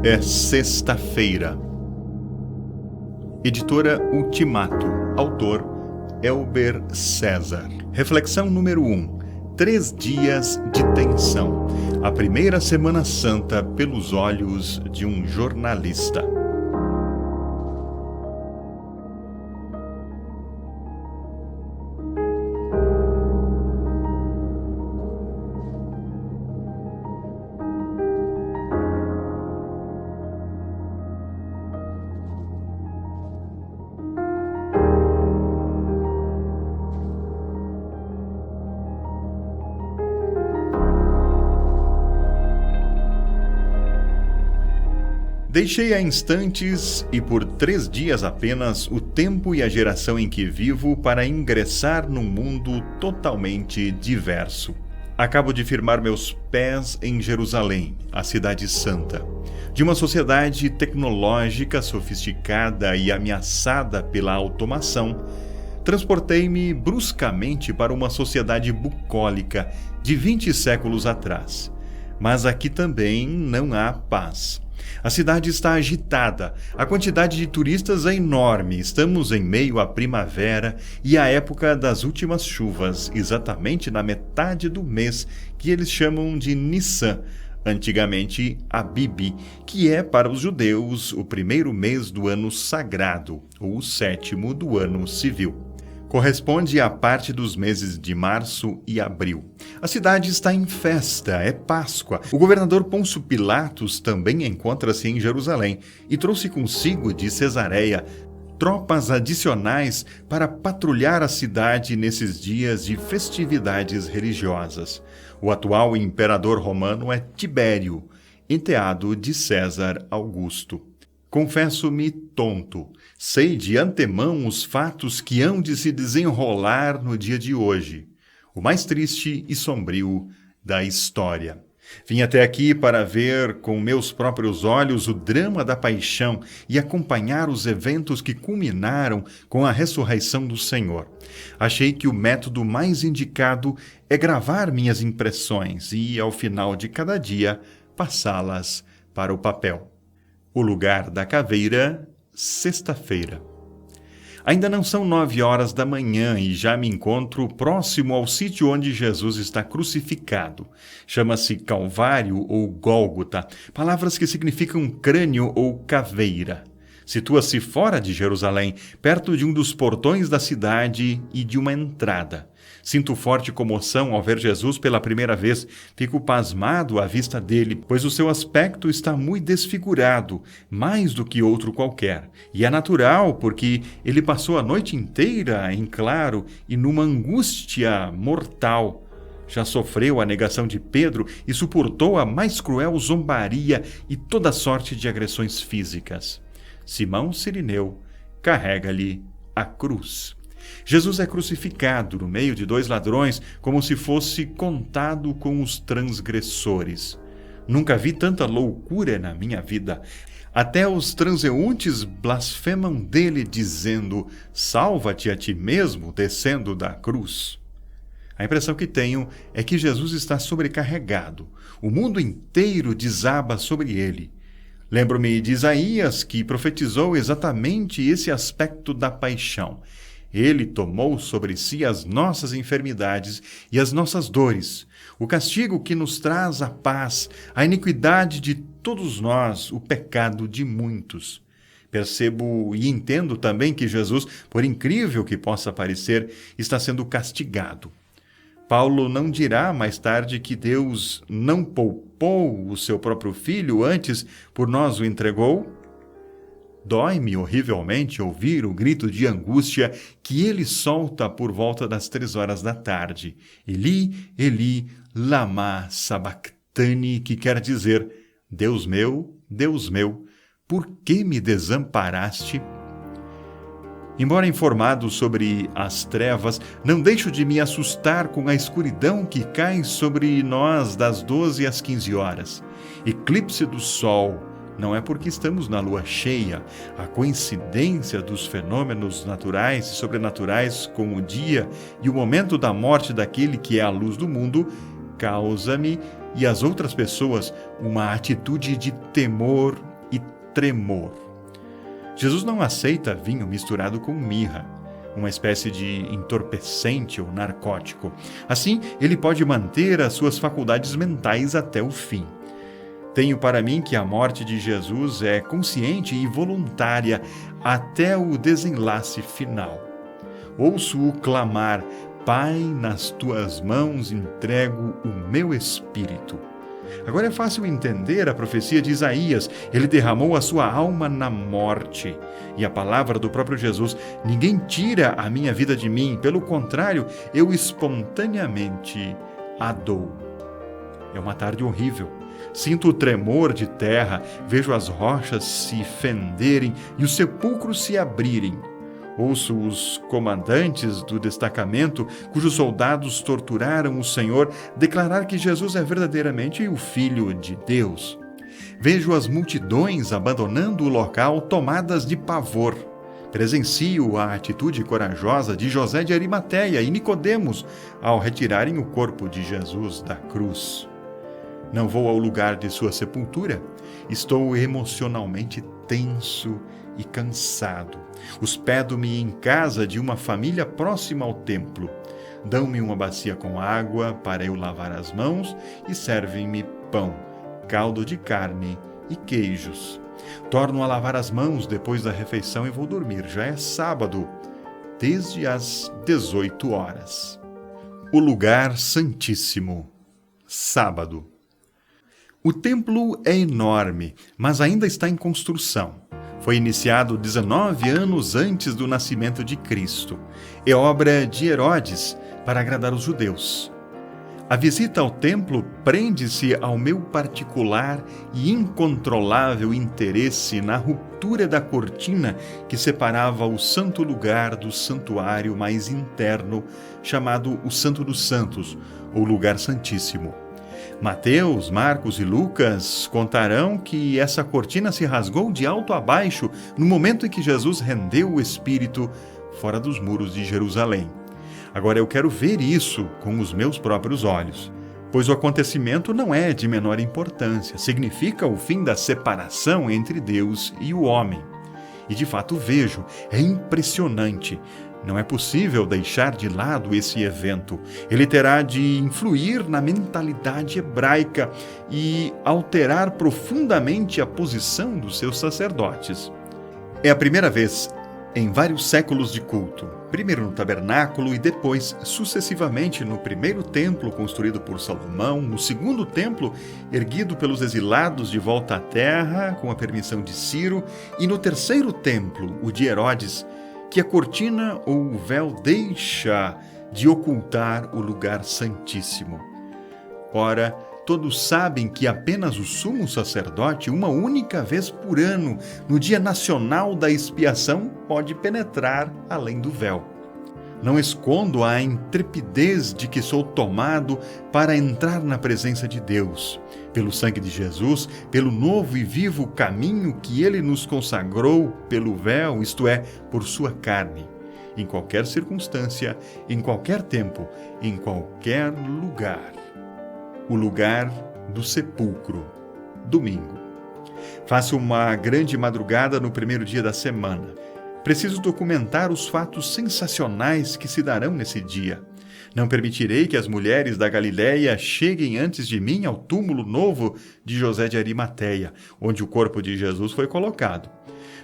É sexta-feira. Editora Ultimato. Autor Elber César. Reflexão número 1. 3 dias de tensão. A primeira Semana Santa pelos olhos de um jornalista. Deixei há instantes e por 3 dias apenas o tempo e a geração em que vivo para ingressar num mundo totalmente diverso. Acabo de firmar meus pés em Jerusalém, a cidade santa. De uma sociedade tecnológica, sofisticada e ameaçada pela automação, transportei-me bruscamente para uma sociedade bucólica de 20 séculos atrás. Mas aqui também não há paz. A cidade está agitada, a quantidade de turistas é enorme, estamos em meio à primavera e à época das últimas chuvas, exatamente na metade do mês que eles chamam de Nissan, antigamente Abib, que é para os judeus o primeiro mês do ano sagrado, ou o 7º do ano civil. Corresponde à parte dos meses de março e abril. A cidade está em festa, é Páscoa. O governador Pôncio Pilatos também encontra-se em Jerusalém e trouxe consigo de Cesareia tropas adicionais para patrulhar a cidade nesses dias de festividades religiosas. O atual imperador romano é Tibério, enteado de César Augusto. Confesso-me tonto. Sei de antemão os fatos que hão de se desenrolar no dia de hoje, o mais triste e sombrio da história. Vim até aqui para ver com meus próprios olhos o drama da paixão e acompanhar os eventos que culminaram com a ressurreição do Senhor. Achei que o método mais indicado é gravar minhas impressões e, ao final de cada dia, passá-las para o papel. O lugar da caveira, sexta-feira. Ainda não são 9 horas da manhã e já me encontro próximo ao sítio onde Jesus está crucificado. Chama-se Calvário ou Gólgota, palavras que significam crânio ou caveira. Situa-se fora de Jerusalém, perto de um dos portões da cidade e de uma entrada. Sinto forte comoção ao ver Jesus pela primeira vez. Fico pasmado à vista dele, pois o seu aspecto está muito desfigurado, mais do que outro qualquer. E é natural, porque ele passou a noite inteira em claro e numa angústia mortal. Já sofreu a negação de Pedro e suportou a mais cruel zombaria e toda sorte de agressões físicas. Simão Cirineu carrega-lhe a cruz. Jesus é crucificado no meio de 2 ladrões, como se fosse contado com os transgressores. Nunca vi tanta loucura na minha vida. Até os transeuntes blasfemam dele, dizendo: salva-te a ti mesmo, descendo da cruz. A impressão que tenho é que Jesus está sobrecarregado. O mundo inteiro desaba sobre ele. Lembro-me de Isaías, que profetizou exatamente esse aspecto da paixão. Ele tomou sobre si as nossas enfermidades e as nossas dores, o castigo que nos traz a paz, a iniquidade de todos nós, o pecado de muitos. Percebo e entendo também que Jesus, por incrível que possa parecer, está sendo castigado. Paulo não dirá mais tarde que Deus não poupou o seu próprio filho, antes por nós o entregou? Dói-me horrivelmente ouvir o grito de angústia que ele solta por volta das 3 horas da tarde. Eli, Eli, lama sabachthani, que quer dizer: Deus meu, por que me desamparaste? Embora informado sobre as trevas, não deixo de me assustar com a escuridão que cai sobre nós das 12 às 15 horas. Eclipse do sol. Não é porque estamos na lua cheia. A coincidência dos fenômenos naturais e sobrenaturais com o dia e o momento da morte daquele que é a luz do mundo causa-me e às outras pessoas uma atitude de temor tremor. Jesus não aceita vinho misturado com mirra, uma espécie de entorpecente ou narcótico. Assim, ele pode manter as suas faculdades mentais até o fim. Tenho para mim que a morte de Jesus é consciente e voluntária até o desenlace final. Ouço-o clamar: Pai, nas tuas mãos entrego o meu espírito. Agora é fácil entender a profecia de Isaías. Ele derramou a sua alma na morte. E a palavra do próprio Jesus: ninguém tira a minha vida de mim, pelo contrário, eu espontaneamente a dou. É uma tarde horrível. Sinto o tremor de terra, vejo as rochas se fenderem e os sepulcros se abrirem. Ouço os comandantes do destacamento, cujos soldados torturaram o Senhor, declarar que Jesus é verdadeiramente o Filho de Deus. Vejo as multidões abandonando o local, tomadas de pavor. Presencio a atitude corajosa de José de Arimateia e Nicodemos ao retirarem o corpo de Jesus da cruz. Não vou ao lugar de sua sepultura. Estou emocionalmente tenso e cansado. Hospedo-me em casa de uma família próxima ao templo. Dão-me uma bacia com água para eu lavar as mãos e servem-me pão, caldo de carne e queijos. Torno a lavar as mãos depois da refeição e vou dormir. Já é sábado, desde as 18 horas. O lugar santíssimo. Sábado. O templo é enorme, mas ainda está em construção. Foi iniciado 19 anos antes do nascimento de Cristo. É obra de Herodes para agradar os judeus. A visita ao templo prende-se ao meu particular e incontrolável interesse na ruptura da cortina que separava o santo lugar do santuário mais interno, chamado o Santo dos Santos, ou Lugar Santíssimo. Mateus, Marcos e Lucas contarão que essa cortina se rasgou de alto a baixo no momento em que Jesus rendeu o Espírito fora dos muros de Jerusalém. Agora eu quero ver isso com os meus próprios olhos, pois o acontecimento não é de menor importância, significa o fim da separação entre Deus e o homem. E de fato vejo, é impressionante. Não é possível deixar de lado esse evento. Ele terá de influir na mentalidade hebraica e alterar profundamente a posição dos seus sacerdotes. É a primeira vez em vários séculos de culto, primeiro no tabernáculo e depois, sucessivamente, no primeiro templo construído por Salomão, no segundo templo erguido pelos exilados de volta à terra, com a permissão de Ciro, e no terceiro templo, o de Herodes, que a cortina ou o véu deixa de ocultar o lugar santíssimo. Ora, todos sabem que apenas o sumo sacerdote, uma única vez por ano, no dia nacional da expiação, pode penetrar além do véu. Não escondo a intrepidez de que sou tomado para entrar na presença de Deus. Pelo sangue de Jesus, pelo novo e vivo caminho que Ele nos consagrou pelo véu, isto é, por sua carne. Em qualquer circunstância, em qualquer tempo, em qualquer lugar. O lugar do sepulcro. Domingo. Faço uma grande madrugada no primeiro dia da semana. Preciso documentar os fatos sensacionais que se darão nesse dia. Não permitirei que as mulheres da Galileia cheguem antes de mim ao túmulo novo de José de Arimateia, onde o corpo de Jesus foi colocado.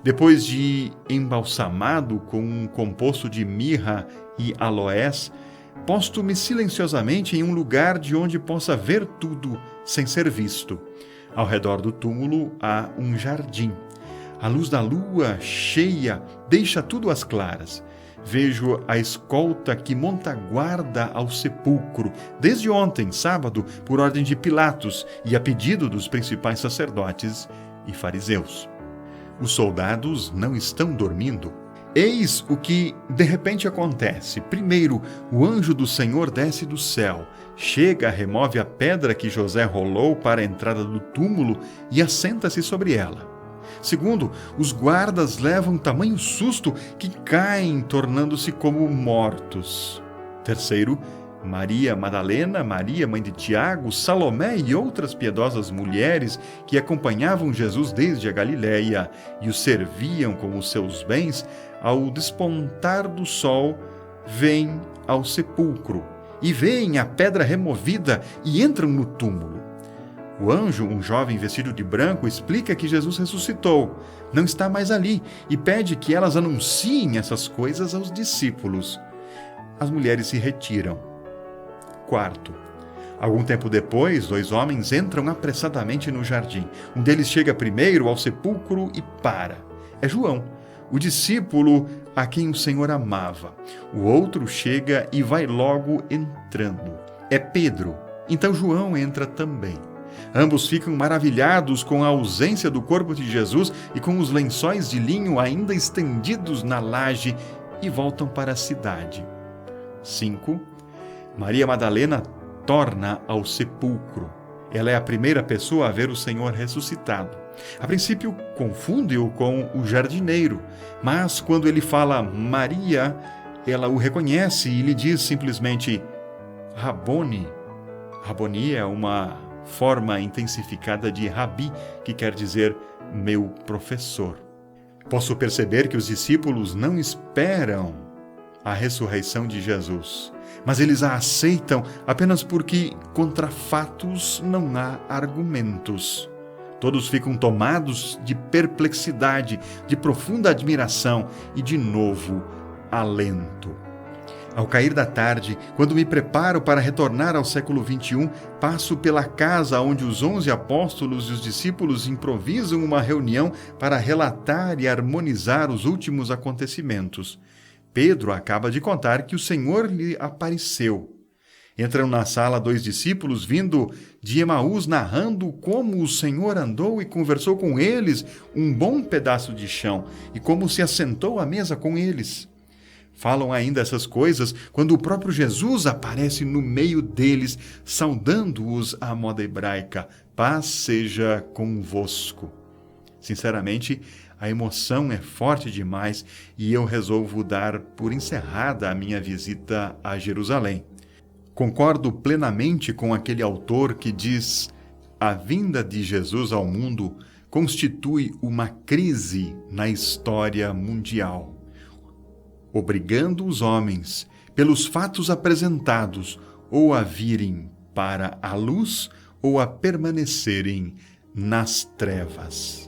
Depois de embalsamado com um composto de mirra e aloés, posto-me silenciosamente em um lugar de onde possa ver tudo sem ser visto. Ao redor do túmulo há um jardim. A luz da lua cheia deixa tudo às claras. Vejo a escolta que monta guarda ao sepulcro, desde ontem, sábado, por ordem de Pilatos e a pedido dos principais sacerdotes e fariseus. Os soldados não estão dormindo. Eis o que de repente acontece. Primeiro, o anjo do Senhor desce do céu, chega, remove a pedra que José rolou para a entrada do túmulo e assenta-se sobre ela. Segundo, os guardas levam tamanho susto que caem, tornando-se como mortos. Terceiro, Maria Madalena, Maria, mãe de Tiago, Salomé e outras piedosas mulheres que acompanhavam Jesus desde a Galiléia e o serviam com os seus bens, ao despontar do sol, vêm ao sepulcro e veem a pedra removida e entram no túmulo. O anjo, um jovem vestido de branco, explica que Jesus ressuscitou, não está mais ali e pede que elas anunciem essas coisas aos discípulos. As mulheres se retiram. Quarto, algum tempo depois, 2 homens entram apressadamente no jardim. Um deles chega primeiro ao sepulcro e para. É João, o discípulo a quem o Senhor amava. O outro chega e vai logo entrando. É Pedro. Então João entra também. Ambos ficam maravilhados com a ausência do corpo de Jesus e com os lençóis de linho ainda estendidos na laje e voltam para a cidade. 5. Maria Madalena torna ao sepulcro. Ela é a primeira pessoa a ver o Senhor ressuscitado. A princípio, confunde-o com o jardineiro, mas quando ele fala Maria, ela o reconhece e lhe diz simplesmente Rabone. Raboni é uma forma intensificada de Rabi, que quer dizer meu professor. Posso perceber que os discípulos não esperam a ressurreição de Jesus, mas eles a aceitam apenas porque contra fatos não há argumentos. Todos ficam tomados de perplexidade, de profunda admiração e, de novo, alento. Ao cair da tarde, quando me preparo para retornar ao século XXI, passo pela casa onde os 11 apóstolos e os discípulos improvisam uma reunião para relatar e harmonizar os últimos acontecimentos. Pedro acaba de contar que o Senhor lhe apareceu. Entram na sala 2 discípulos vindo de Emaús narrando como o Senhor andou e conversou com eles um bom pedaço de chão e como se assentou à mesa com eles. Falam ainda essas coisas quando o próprio Jesus aparece no meio deles, saudando-os à moda hebraica. Paz seja convosco. Sinceramente, a emoção é forte demais e eu resolvo dar por encerrada a minha visita a Jerusalém. Concordo plenamente com aquele autor que diz: a vinda de Jesus ao mundo constitui uma crise na história mundial, obrigando os homens, pelos fatos apresentados, ou a virem para a luz ou a permanecerem nas trevas.